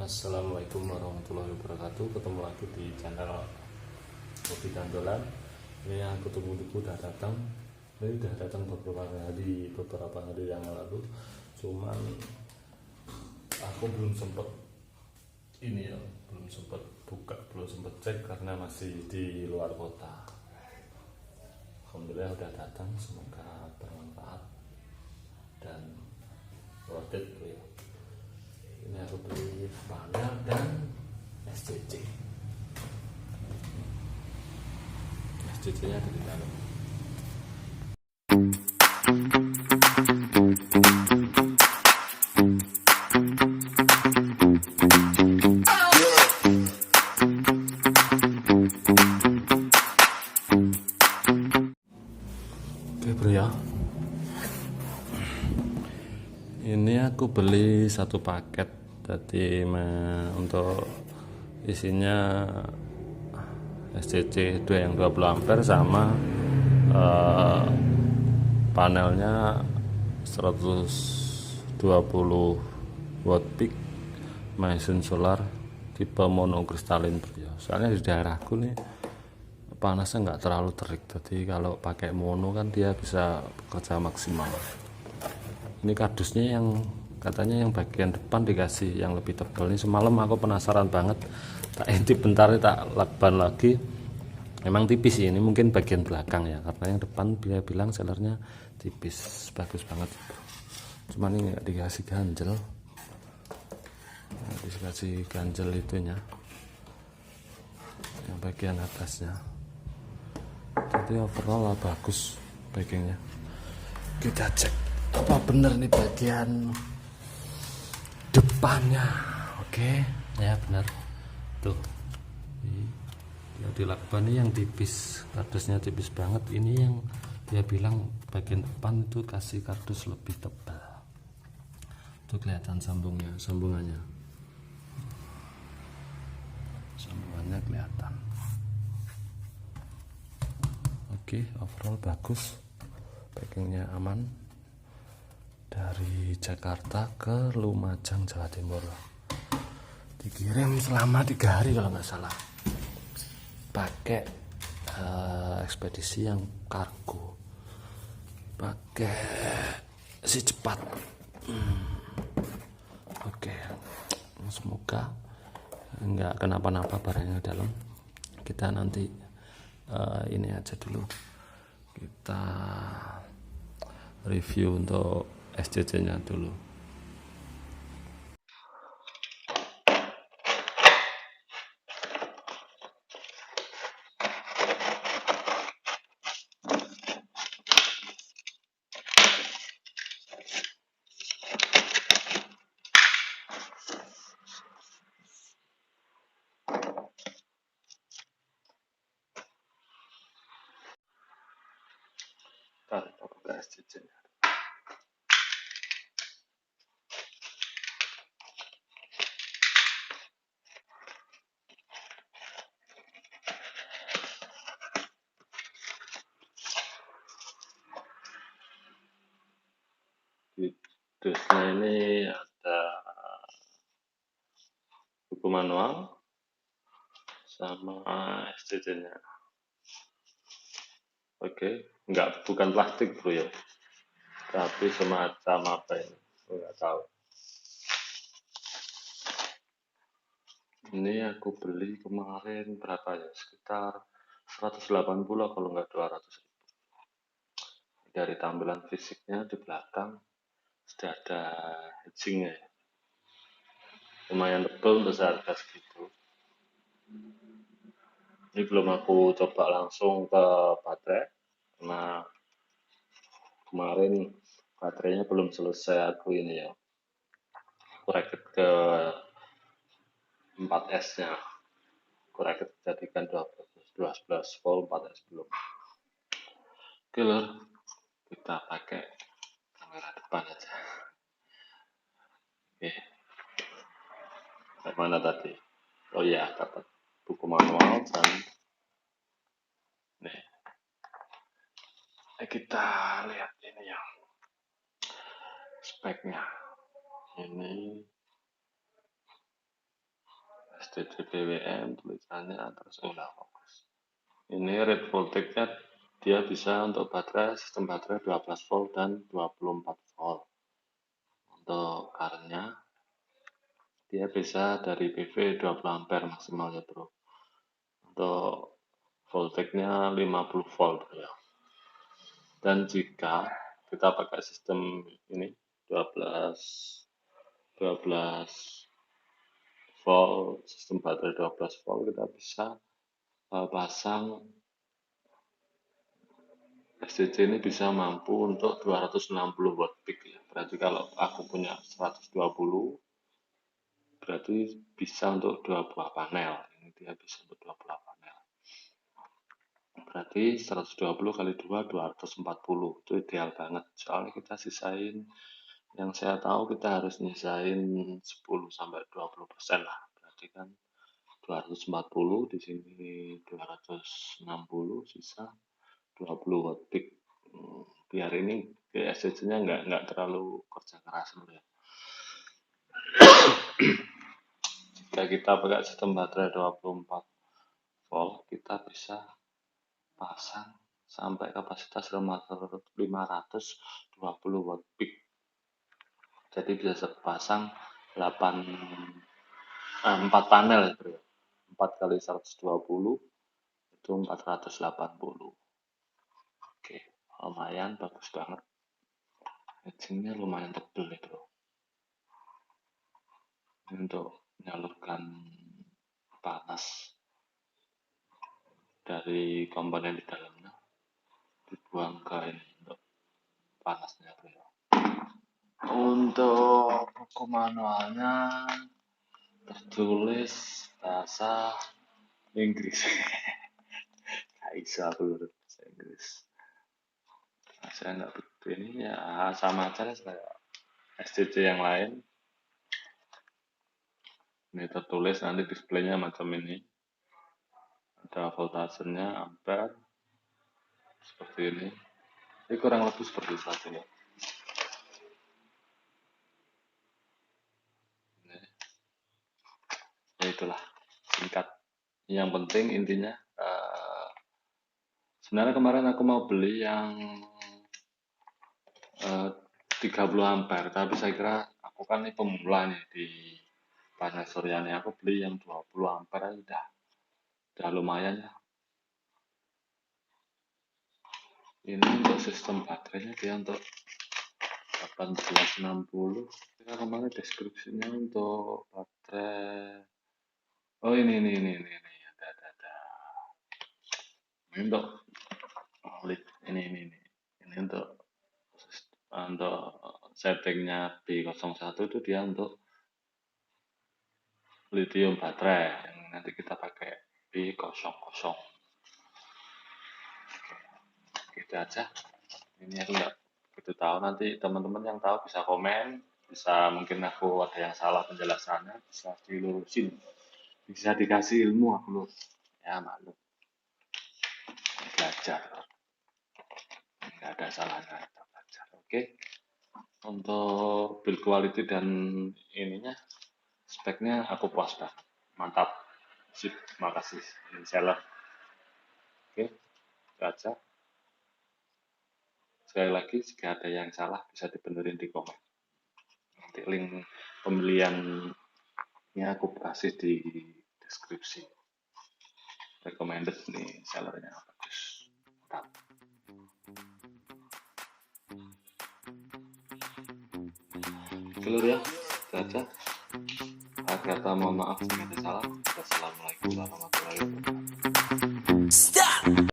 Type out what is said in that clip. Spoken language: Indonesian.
Assalamualaikum warahmatullahi wabarakatuh. Ketemu lagi di channel Kopi Gandolan. Ini aku tunggu-tunggu udah datang. Ini udah datang beberapa hari yang lalu. Cuman aku belum sempet belum sempet buka, belum sempet cek karena masih di luar kota. Alhamdulillah udah datang, semoga bermanfaat dan worth it ya. Ini aku beli panel dan SCC. SCC nya ada di dalam. Oke bro ya, ini aku beli satu paket tadi untuk isinya SCC 2 yang 20 ampere sama panelnya 120 watt peak Maison Solar tipe monokristalin ya. Soalnya di daerahku nih panasnya nggak terlalu terik, jadi kalau pakai mono kan dia bisa bekerja maksimal. Ini kardusnya yang katanya yang bagian depan dikasih yang lebih tebal. Ini semalam aku penasaran banget, tak intip bentar, tak lakban lagi. Memang tipis ini, mungkin bagian belakang ya, karena yang depan dia bilang sellernya tipis, bagus banget. Cuman ini nggak dikasih ganjel, dikasih ganjel itunya, yang bagian atasnya. Jadi overall lah bagus backingnya. Kita cek apa bener nih bagian depannya. Oke ya, benar tuh. Yang dilakban ini yang tipis, kardusnya tipis banget. Ini yang dia bilang bagian depan itu kasih kardus lebih tebal. Tuh kelihatan sambungannya kelihatan. Oke, overall bagus, packingnya aman. Dari Jakarta ke Lumajang, Jawa Timur, dikirim selama 3 hari kalau nggak salah, pakai ekspedisi yang kargo, pakai si cepat. Oke, semoga nggak kenapa-napa barangnya dalam. Kita nanti ini aja dulu, kita review untuk SCC nya dulu. Kita buka SCC nya. Dusnya ini ada buku manual sama SCC-nya. Oke, bukan plastik bro ya, tapi semacam apa ini, nggak tahu. Ini aku beli kemarin berapa ya, sekitar 180 kalau nggak 200.000. Dari tampilan fisiknya di belakang sudah ada hedgingnya ya. Lumayan tebal untuk seharga segitu. Ini belum aku coba langsung ke baterai karena kemarin baterainya belum selesai aku ini ya, aku rakit ke 4S nya, aku rakit jadikan 12 volt 4S belum. Oke lor, kita pakai kamera depan aja. Oke, mana tadi? Oh iya, dapat buku manual dan nih, kita lihat ini ya, speknya. Ini STC BWM tulisannya, terus udah fokus. Ini red voltage-nya dia bisa untuk baterai, sistem baterai 12 volt dan 24 volt. Untuk current-nya dia bisa dari PV 20 ampere maksimal ya bro. Untuk voltage-nya 50 volt ya. Dan jika kita pakai sistem ini 12 volt, sistem baterai 12 volt, kita bisa pasang SCC ini bisa mampu untuk 260 watt peak ya. Berarti kalau aku punya 120, berarti bisa untuk 2 buah panel. Ini dia bisa untuk 2 buah panel. Berarti 120 kali 2, 240. Itu ideal banget. Soalnya kita sisain, yang saya tahu kita harus nyisain 10-20% lah. Berarti kan 240, di sini 260, sisa 20 watt peak. Biar ini SCC-nya nggak terlalu kerja keras ya. Jika kita pakai sistem baterai 24 volt, kita bisa pasang sampai kapasitas 520 watt peak. Jadi bisa pasang 4 panel ya bro. 4 kali 120 itu 480. Oke, lumayan bagus banget. Edgingnya lumayan tebel nih bro. Untuk menyalurkan panas dari komponen di dalamnya dibuang ke ini untuk panasnya bro. Untuk buku manualnya tertulis bahasa Inggris. Gak bisa aku bahasa Inggris. Nah, saya nggak begitu ini ya sama aja kayak SCC yang lain. Ini tertulis nanti displaynya macam ini. Ada voltasenya, ampere, seperti ini. Ini kurang lebih seperti itu saja ya. Ya itulah singkat. Yang penting intinya sebenarnya kemarin aku mau beli yang 30 ampere, tapi saya kira aku kan ini pemula nih di panel surya nih, aku beli yang 20 ampere udah lumayan ya. Ini untuk sistem baterainya dia untuk 1860. Kita kemarin deskripsinya untuk baterai. Oh ini ada. Ini untuk ini untuk settingnya B01 itu dia untuk lithium baterai yang nanti kita pakai B00. Gitu aja. Ini aku nggak begitu tahu, nanti teman-teman yang tahu bisa komen, bisa mungkin aku ada yang salah penjelasannya, bisa dilurusin, bisa dikasih ilmu aku loh. Ya maklum, belajar, nggak ada salahnya kita belajar. Oke, untuk build quality dan ininya speknya aku puas banget, mantap, sip, makasih seller. Oke, itu aja. Sekali lagi, jika ada yang salah bisa dibenerin di komen. Nanti link pembeliannya aku kasih di deskripsi. Recommended nih sellernya bagus. Mantap. Telur ya, itu aja. Kata mohon maaf jika ada salah. Wassalamualaikum warahmatullahi wabarakatuh.